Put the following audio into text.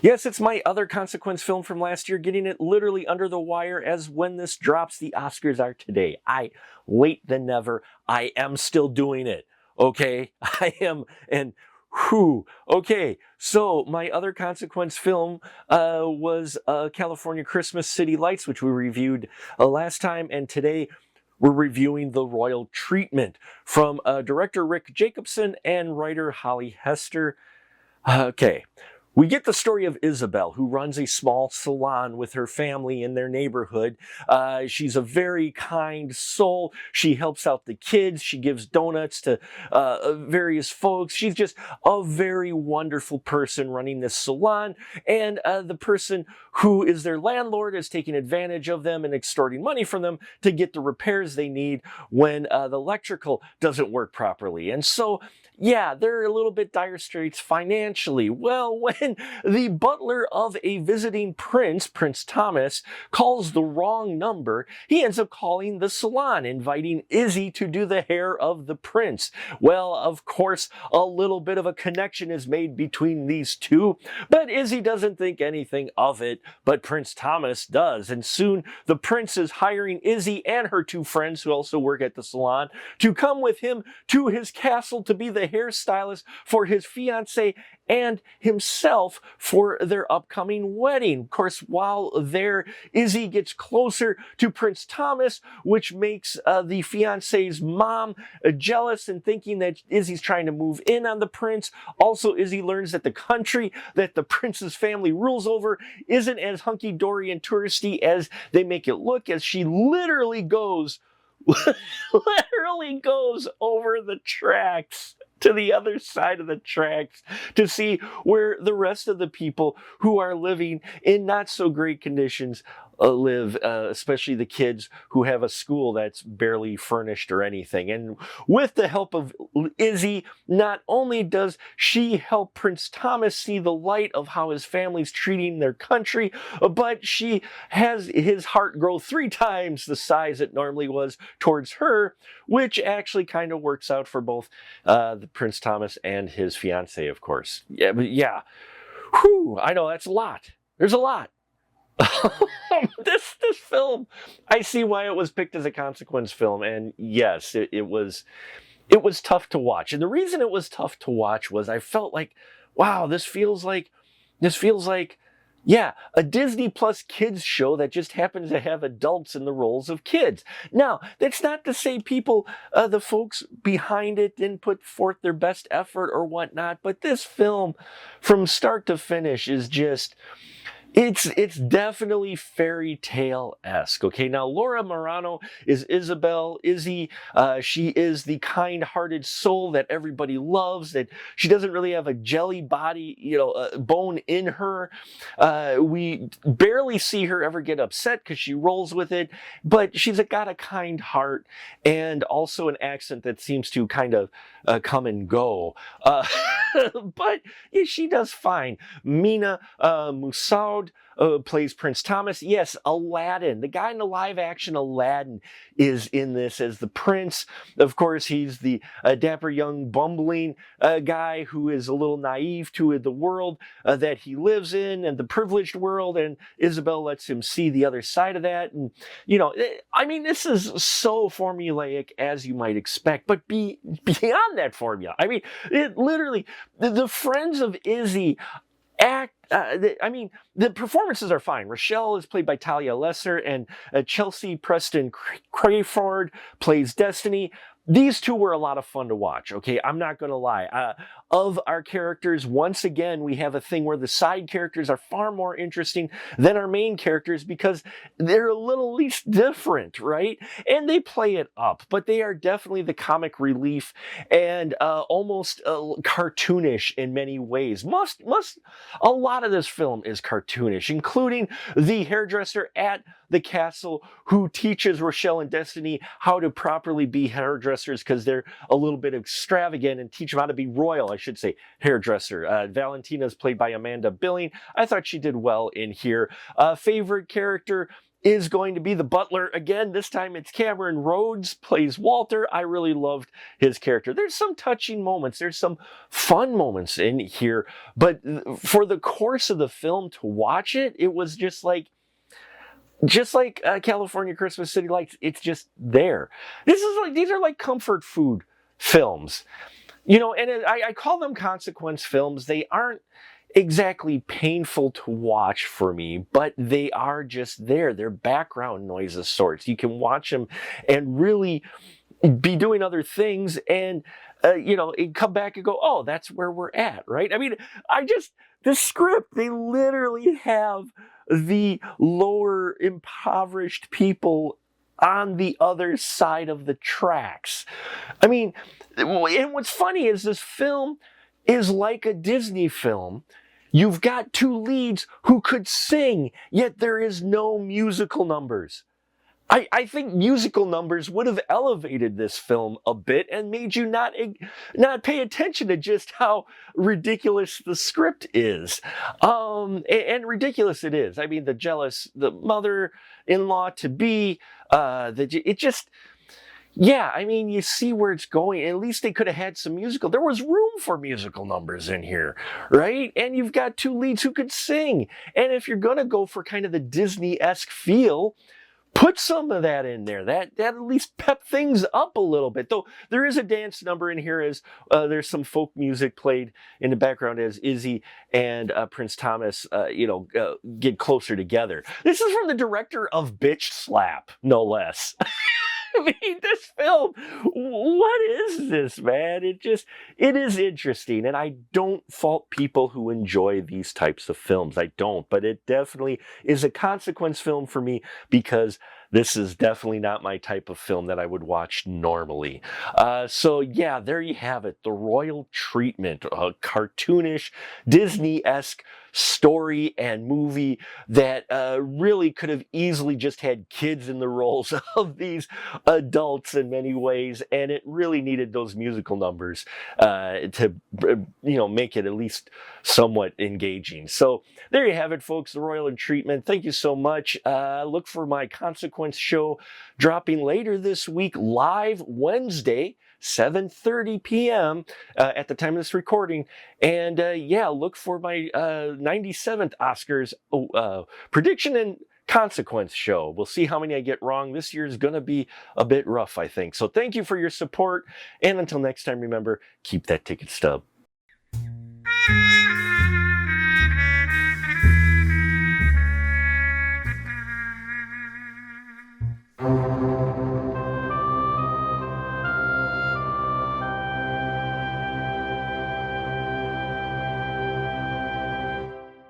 Yes, it's my other Consequence film from last year, getting it literally under the wire as when this drops, the Oscars are today. Late than never, I am still doing it. Okay, I am, and whew. Okay, so my other Consequence film was California Christmas City Lights, which we reviewed last time, and today we're reviewing The Royal Treatment from director Rick Jacobson and writer Holly Hester. Okay. We get the story of Isabel, who runs a small salon with her family in their neighborhood. She's a very kind soul. She helps out the kids. She gives donuts to various folks. She's just a very wonderful person running this salon. And the person who is their landlord is taking advantage of them and extorting money from them to get the repairs they need when the electrical doesn't work properly. And so, yeah, they're a little bit dire straits financially. Well, when the butler of a visiting prince, Prince Thomas, calls the wrong number, he ends up calling the salon, inviting Izzy to do the hair of the prince. Well, of course, a little bit of a connection is made between these two, but Izzy doesn't think anything of it, but Prince Thomas does. And soon the prince is hiring Izzy and her two friends, who also work at the salon, to come with him to his castle to be the hairstylist for his fiancée and himself for their upcoming wedding. Of course, while there, Izzy gets closer to Prince Thomas, which makes the fiancée's mom jealous and thinking that Izzy's trying to move in on the prince. Also, Izzy learns that the country that the prince's family rules over isn't as hunky-dory and touristy as they make it look, as she literally goes over the tracks to the other side of the tracks to see where the rest of the people who are living in not so great conditions live, especially the kids who have a school that's barely furnished or anything. And with the help of Izzy, not only does she help Prince Thomas see the light of how his family's treating their country, but she has his heart grow 3 times the size it normally was towards her, which actually kind of works out for both the Prince Thomas and his fiancée, of course. Yeah, but yeah. Whew, I know that's a lot. There's a lot. This film, I see why it was picked as a Consequence film, and yes, it was tough to watch. And the reason it was tough to watch was I felt like, wow, this feels like, yeah, a Disney Plus kids show that just happens to have adults in the roles of kids. Now, that's not to say people, the folks behind it didn't put forth their best effort or whatnot, but this film, from start to finish, is just, it's definitely fairy tale-esque. Okay, now Laura Marano is Isabel. Izzy, she is the kind-hearted soul that everybody loves, that she doesn't really have a jelly body, bone in her. We barely see her ever get upset because she rolls with it, but she's got a kind heart and also an accent that seems to kind of come and go. But yeah, she does fine. Mina Moussaoud plays Prince Thomas. Yes, Aladdin. The guy in the live-action Aladdin is in this as the prince. Of course, he's the dapper young bumbling guy who is a little naive to the world that he lives in and the privileged world, and Isabel lets him see the other side of that. And, I mean, this is so formulaic as you might expect, but beyond that formula. I mean, it literally, the friends of Izzy act, the performances are fine. Rochelle is played by Talia Lesser, and Chelsea Preston Crayford plays Destiny. These two were a lot of fun to watch, okay? I'm not going to lie. Of our characters, once again, we have a thing where the side characters are far more interesting than our main characters because they're a little least different, right? And they play it up, but they are definitely the comic relief and almost cartoonish in many ways. A lot of this film is cartoonish, including the hairdresser at the castle who teaches Rochelle and Destiny how to properly be hairdressers because they're a little bit extravagant, and teach them how to be royal, I should say, hairdresser. Valentina is played by Amanda Billing. I thought she did well in here. Favorite character is going to be the butler again. This time it's Cameron Rhodes plays Walter. I really loved his character. There's some touching moments. There's some fun moments in here. But for the course of the film to watch it, it was just like California Christmas City Lights. It's just there. These are like comfort food films. You know, and I call them consequence films. They aren't exactly painful to watch for me, but they are just there. They're background noise of sorts. You can watch them and really be doing other things and, come back and go, oh, that's where we're at, right? I mean, the script, they literally have the lower impoverished people on the other side of the tracks. I mean, and what's funny is this film is like a Disney film. You've got two leads who could sing, yet there is no musical numbers. I think musical numbers would have elevated this film a bit and made you not pay attention to just how ridiculous the script is. And ridiculous it is. I mean, the mother-in-law to be, yeah, I mean, you see where it's going. At least they could have had some musical. There was room for musical numbers in here, right? And you've got two leads who could sing. And if you're going to go for kind of the Disney-esque feel, put some of that in there. That at least pep things up a little bit. Though there is a dance number in here as there's some folk music played in the background as Izzy and Prince Thomas, get closer together. This is from the director of Bitch Slap, no less. I mean, this film, what is this, man? It is interesting. And I don't fault people who enjoy these types of films. I don't. But it definitely is a consequence film for me because this is definitely not my type of film that I would watch normally. So yeah, there you have it. The Royal Treatment, a cartoonish, Disney-esque story and movie that really could have easily just had kids in the roles of these adults in many ways, and it really needed those musical numbers to make it at least somewhat engaging. So there you have it, folks. The Royal Treatment. Thank you so much. Look for my Consequence show dropping later this week, live Wednesday, 7:30 p.m. At the time of this recording. And look for my 97th Oscars prediction and consequence show. We'll see how many I get wrong. This year is going to be a bit rough, I think. So thank you for your support. And until next time, remember, keep that ticket stub.